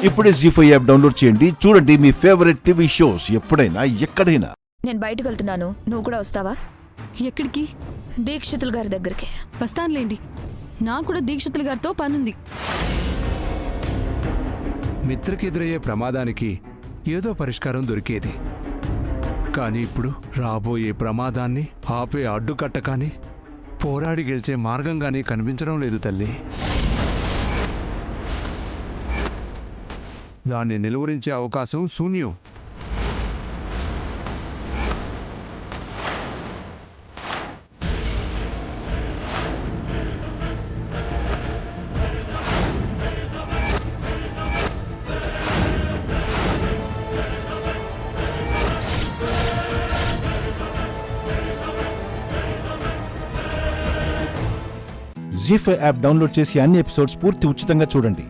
ఇప్పుడే జీ5 app download చేయండి. చూడండి మీ ఫేవరెట్ టీవీ షోస్ ఎప్పుడైనా ఎక్కడైనా. నేను బయటకు వెళ్తున్నాను, నువ్వు కూడా వస్తావా? ఎక్కడికి? దీక్షితులు గారి దగ్గరికి. వస్తానులేండి, నాకు కూడా దీక్షితులు గారితో పనుంది. మిత్రకెదురయ్యే ప్రమాదానికి ఏదో పరిష్కారం దొరికేది. కానీ ఇప్పుడు రాబోయే ప్రమాదాన్ని ఆపే అడ్డుకట్ట కానీ పోరాడి గెలిచే మార్గం కానీ కనిపించడం లేదు తల్లి. దాన్ని నిలువరించే అవకాశం శూన్యం. జీ5 యాప్ డౌన్లోడ్ చేసి అన్ని ఎపిసోడ్స్ పూర్తి ఉచితంగా చూడండి.